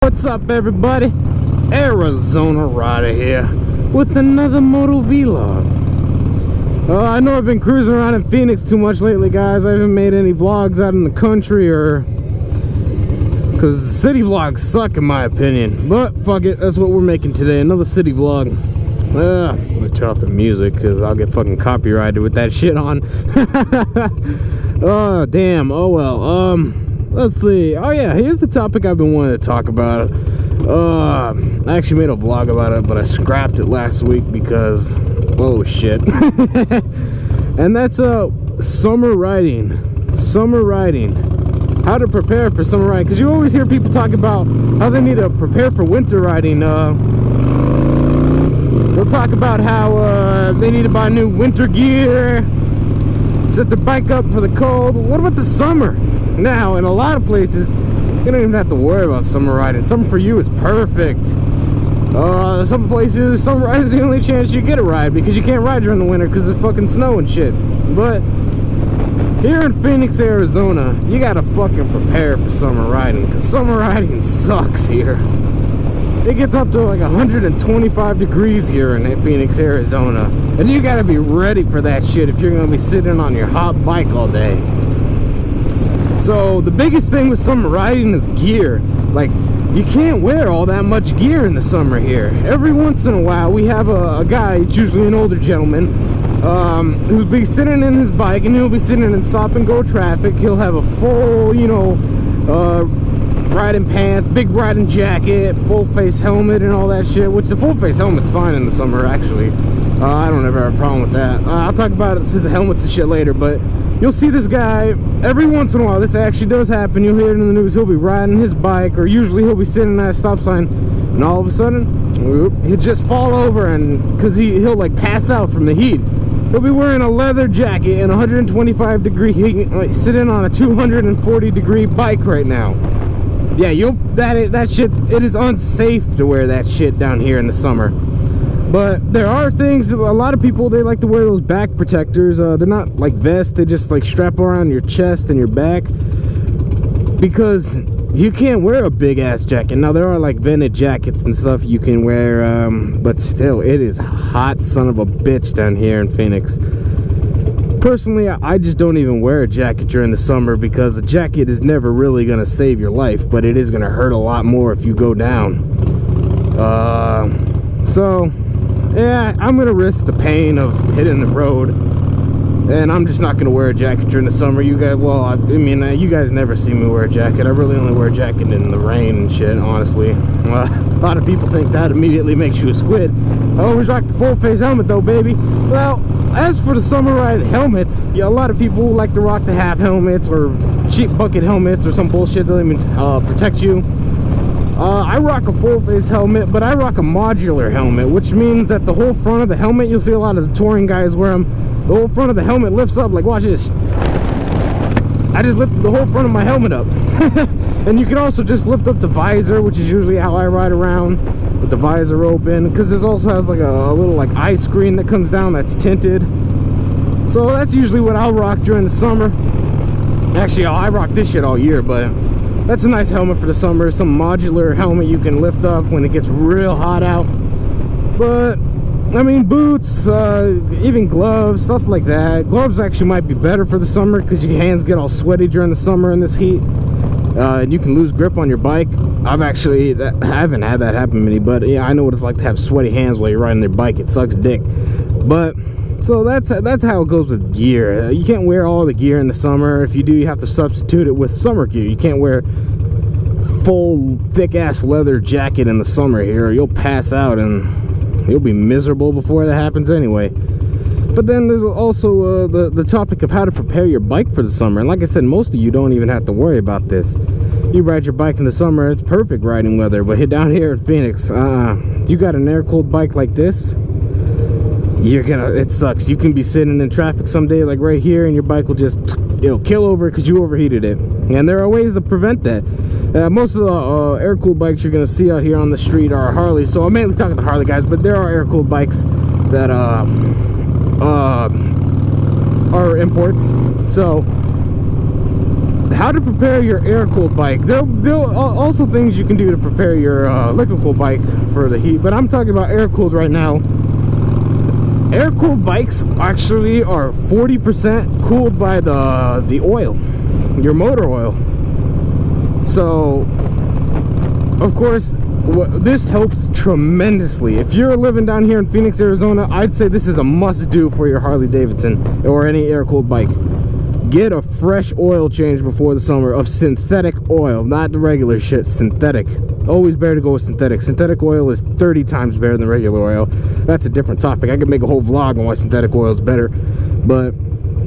What's up, everybody? Arizona Rider here with another Motovlog. I know I've been cruising around in Phoenix too much lately, guys. I haven't made any vlogs out in the country, or because the city vlogs suck in my opinion. But fuck it, that's what we're making today, another city vlog. Let me turn off the music because I'll get fucking copyrighted with that shit on. Oh damn, oh well. Let's see. Oh yeah, here's the topic I've been wanting to talk about. I actually made a vlog about it, but I scrapped it last week because, oh shit. And that's summer riding. Summer riding. How to prepare for summer riding, because you always hear people talk about how they need to prepare for winter riding. They'll talk about how they need to buy new winter gear, set their bike up for the cold. What about the summer? Now, in a lot of places, you don't even have to worry about summer riding. Summer for you is perfect. Some places, summer riding is the only chance you get a ride, because you can't ride during the winter because it's fucking snow and shit. But here in Phoenix, Arizona, you gotta fucking prepare for summer riding, because summer riding sucks here. It gets up to like 125 degrees here in Phoenix, Arizona, and you gotta be ready for that shit if you're gonna be sitting on your hot bike all day. So the biggest thing with summer riding is gear. Like, you can't wear all that much gear in the summer here. Every once in a while we have a guy, it's usually an older gentleman, who'll be sitting in his bike, and he'll be sitting in stop and go traffic. He'll have a full, you know, riding pants, big riding jacket, full face helmet and all that shit, which the full face helmet's fine in the summer actually. I don't ever have a problem with that. I'll talk about his helmets and shit later, but you'll see this guy every once in a while. This actually does happen. You'll hear it in the news. He'll be riding his bike, or usually he'll be sitting at a stop sign, and all of a sudden he'll just fall over, and because he'll like pass out from the heat. He'll be wearing a leather jacket in 125 degree heat, sitting on a 240 degree bike right now. Yeah, that shit, it is unsafe to wear that shit down here in the summer. But there are things, a lot of people, they like to wear those back protectors. They're not like vests, they just like strap around your chest and your back, because you can't wear a big ass jacket. Now there are like vented jackets and stuff you can wear, but still, it is hot son of a bitch down here in Phoenix. Personally, I just don't even wear a jacket during the summer, because a jacket is never really gonna save your life, but it is gonna hurt a lot more if you go down. So yeah, I'm gonna risk the pain of hitting the road, and I'm just not gonna wear a jacket during the summer. You guys, well, I mean, you guys never see me wear a jacket. I really only wear a jacket in the rain and shit, honestly. A lot of people think that immediately makes you a squid. I always rock the full face helmet though, baby. Well, as for the summer ride helmets, yeah, a lot of people like to rock the half helmets or cheap bucket helmets or some bullshit that doesn't even protect you. I rock a full face helmet, but I rock a modular helmet, which means that the whole front of the helmet, you'll see a lot of the touring guys wear them, the whole front of the helmet lifts up. Like, watch this. I just lifted the whole front of my helmet up. And you can also just lift up the visor, which is usually how I ride around, with the visor open, because this also has like a little like eye screen that comes down that's tinted. So that's usually what I'll rock during the summer. Actually, I rock this shit all year, but that's a nice helmet for the summer. Some modular helmet you can lift up when it gets real hot out. But I mean, boots, even gloves, stuff like that. Gloves actually might be better for the summer, because your hands get all sweaty during the summer in this heat, and you can lose grip on your bike. I haven't had that happen to me, but yeah, I know what it's like to have sweaty hands while you're riding their bike. It sucks dick. But so that's how it goes with gear. You can't wear all the gear in the summer. If you do, you have to substitute it with summer gear. You can't wear full thick ass leather jacket in the summer here, or you'll pass out and you'll be miserable before that happens anyway. But then there's also the topic of how to prepare your bike for the summer. And like I said, most of you don't even have to worry about this. You ride your bike in the summer, it's perfect riding weather. But down here in Phoenix, you got an air-cooled bike like this, it sucks. You can be sitting in traffic someday like right here, and your bike will just, it'll kill over because you overheated it. And there are ways to prevent that. Most of the air-cooled bikes you're gonna see out here on the street are Harley. So I'm mainly talking to Harley guys, but there are air-cooled bikes that are imports. So how to prepare your air-cooled bike. There also things you can do to prepare your liquid-cooled bike for the heat, but I'm talking about air-cooled right now. Air-cooled bikes actually are 40% cooled by the oil, your motor oil. So, of course, this helps tremendously. If you're living down here in Phoenix, Arizona, I'd say this is a must-do for your Harley Davidson or any air-cooled bike. Get a fresh oil change before the summer of synthetic oil, not the regular shit, synthetic. Always better to go with synthetic. Synthetic oil is 30 times better than regular oil. That's a different topic. I could make a whole vlog on why synthetic oil is better. But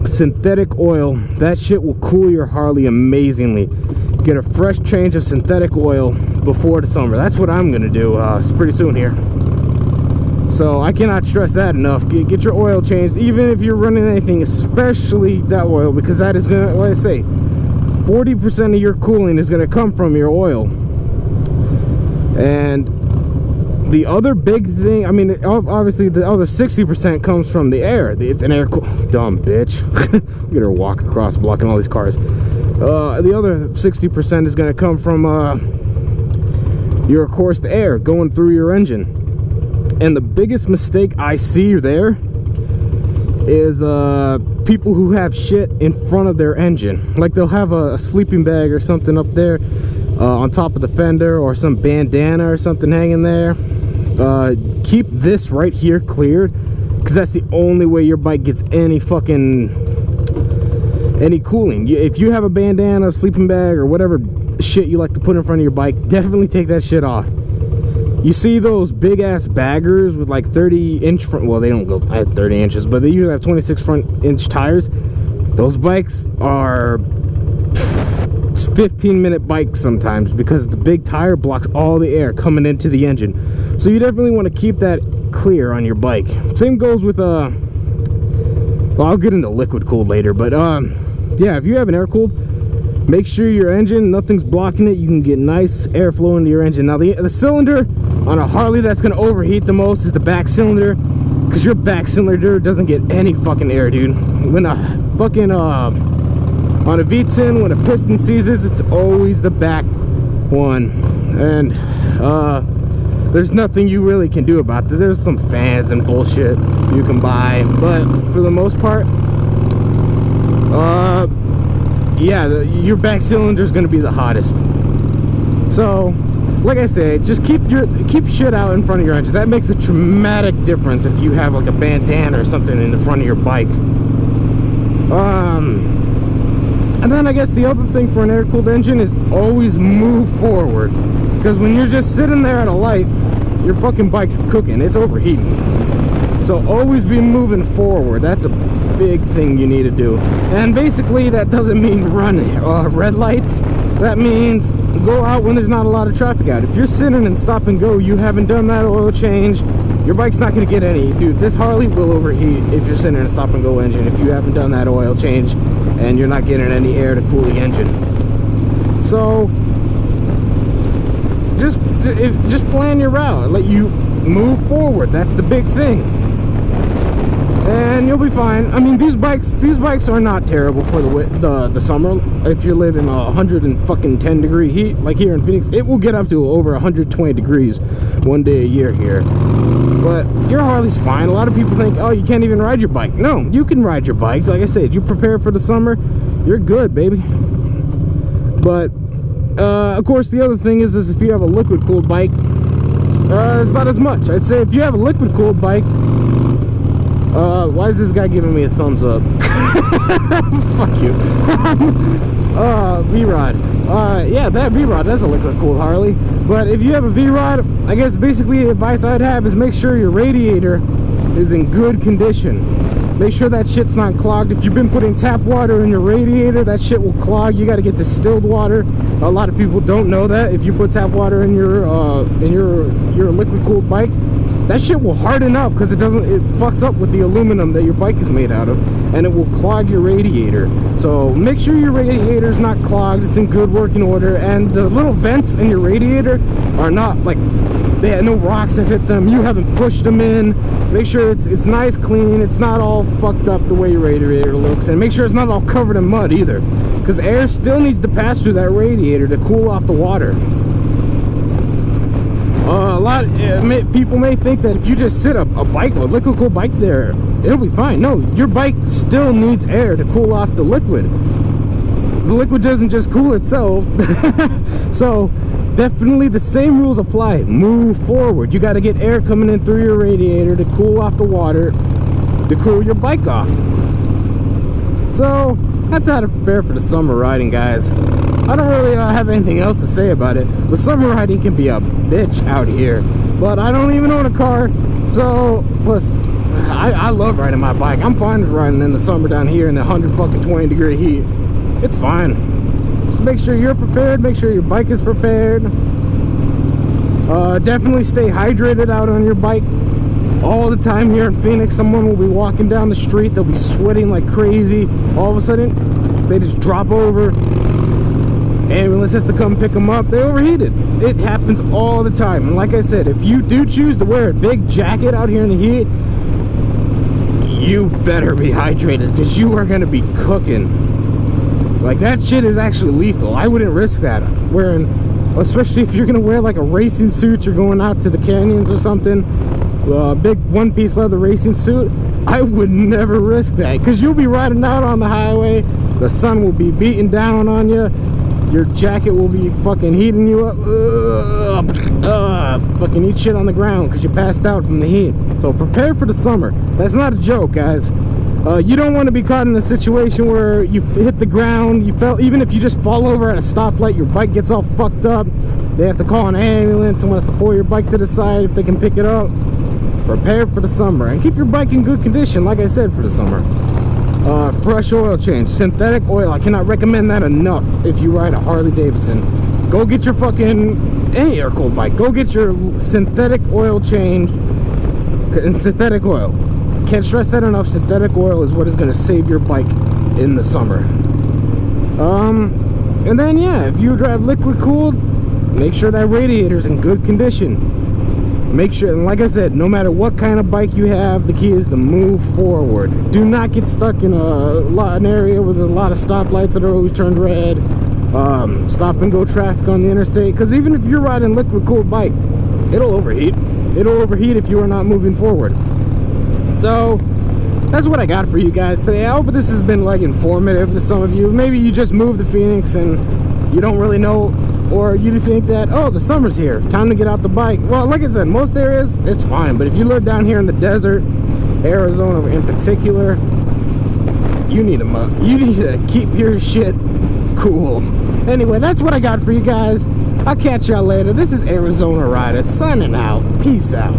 synthetic oil, that shit will cool your Harley amazingly. Get a fresh change of synthetic oil before the summer. That's what I'm gonna do. It's pretty soon here. So I cannot stress that enough. Get your oil changed, even if you're running anything, especially that oil, because that is gonna, like I say, 40% of your cooling is gonna come from your oil. And the other big thing, I mean, obviously the other 60% comes from the air. It's an air cool. Dumb bitch. Look at her walk across, blocking all these cars. The other 60% is gonna come from your coursed air going through your engine. And the biggest mistake I see there is people who have shit in front of their engine. Like they'll have a sleeping bag or something up there on top of the fender, or some bandana or something hanging there. Keep this right here cleared, because that's the only way your bike gets any cooling. If you have a bandana, a sleeping bag, or whatever shit you like to put in front of your bike, definitely take that shit off. You see those big ass baggers with like 30-inch front, well, they don't go at 30 inches, but they usually have 26 front inch tires. Those bikes are 15-minute bikes sometimes, because the big tire blocks all the air coming into the engine. So you definitely want to keep that clear on your bike. Same goes with well, I'll get into liquid cooled later, but yeah, if you have an air cooled, make sure your engine, nothing's blocking it. You can get nice airflow into your engine. Now the cylinder on a Harley that's gonna overheat the most is the back cylinder, because your back cylinder doesn't get any fucking air, dude. When a fucking on a V10, when a piston seizes, it's always the back one. And there's nothing you really can do about that. There's some fans and bullshit you can buy, but for the most part, yeah, your back cylinder is going to be the hottest. So, like I said, just keep shit out in front of your engine. That makes a dramatic difference if you have like a bandana or something in the front of your bike. And then I guess the other thing for an air-cooled engine is always move forward, because when you're just sitting there at a light, your fucking bike's cooking. It's overheating. So always be moving forward. That's a big thing you need to do. And basically that doesn't mean run red lights. That means go out when there's not a lot of traffic out. If you're sitting and stop and go, you haven't done that oil change, your bike's not going to get any. Dude, this Harley will overheat if you're sitting in a stop and go engine, if you haven't done that oil change and you're not getting any air to cool the engine. So just plan your route. Let you move forward. That's the big thing. And you'll be fine. I mean, these bikes are not terrible for the summer. If you live in 110 degree heat, like here in Phoenix, it will get up to over 120 degrees one day a year here. But your Harley's fine. A lot of people think, oh, you can't even ride your bike. No, you can ride your bike. Like I said, you prepare for the summer, you're good, baby. But of course, the other thing is if you have a liquid cooled bike, it's not as much. I'd say if you have a liquid cooled bike, why is this guy giving me a thumbs up? Fuck you. V-Rod. Yeah, that V-Rod, that's a liquid cooled Harley. But if you have a V-Rod, I guess basically the advice I'd have is make sure your radiator is in good condition. Make sure that shit's not clogged. If you've been putting tap water in your radiator, that shit will clog. You got to get distilled water. A lot of people don't know that. If you put tap water in your liquid cooled bike, that shit will harden up, because it fucks up with the aluminum that your bike is made out of, and it will clog your radiator. So make sure your radiator's not clogged, it's in good working order, and the little vents in your radiator are not like, no rocks have hit them, you haven't pushed them in. Make sure it's nice, clean, it's not all fucked up the way your radiator looks, and make sure it's not all covered in mud either. because air still needs to pass through that radiator to cool off the water. People may think that if you just sit a liquid cooled bike there, it'll be fine. No, your bike still needs air to cool off the liquid. The liquid doesn't just cool itself. So definitely the same rules apply. Move forward. You got to get air coming in through your radiator to cool off the water, to cool your bike off. So that's how to prepare for the summer riding, guys. I don't really have anything else to say about it, but summer riding can be a bitch out here. But I don't even own a car, so plus I love riding my bike. I'm fine with riding in the summer down here in the 120-degree heat. It's fine. Just make sure you're prepared, make sure your bike is prepared. Definitely stay hydrated out on your bike. All the time here in Phoenix, someone will be walking down the street, they'll be sweating like crazy. All of a sudden, they just drop over. Ambulance has to come pick them up. They overheated. It happens all the time. And like I said, if you do choose to wear a big jacket out here in the heat, you better be hydrated, because you are going to be cooking. Like, that shit is actually lethal. I wouldn't risk that wearing, especially if you're going to wear like a racing suit, you're going out to the canyons or something, a big one-piece leather racing suit. I would never risk that, because you'll be riding out on the highway, the sun will be beating down on you, your jacket will be fucking heating you up, fucking eat shit on the ground because you passed out from the heat. So prepare for the summer. That's not a joke, guys. You don't want to be caught in a situation where you hit the ground, even if you just fall over at a stoplight, your bike gets all fucked up, they have to call an ambulance, someone has to pull your bike to the side if they can pick it up. Prepare for the summer and keep your bike in good condition, like I said, for the summer. Fresh oil change, synthetic oil. I cannot recommend that enough. If you ride a Harley Davidson, go get your fucking any air-cooled bike, go get your synthetic oil change. And synthetic oil, can't stress that enough. Synthetic oil is what is going to save your bike in the summer. And then yeah, if you drive liquid cooled, make sure that radiator's in good condition. Make sure, and like I said, no matter what kind of bike you have, the key is to move forward. Do not get stuck in an area where there's a lot of stoplights that are always turned red, stop and go traffic on the interstate, because even if you're riding liquid cooled bike, it'll overheat. It'll overheat if you are not moving forward. So that's what I got for you guys today. I hope this has been like informative to some of you. Maybe you just moved to Phoenix and you don't really know, or you think that, oh, the summer's here, time to get out the bike. Well, like I said, most areas, it's fine. But if you live down here in the desert, Arizona in particular, you need to keep your shit cool. Anyway, that's what I got for you guys. I'll catch y'all later. This is Arizona Rider signing out. Peace out.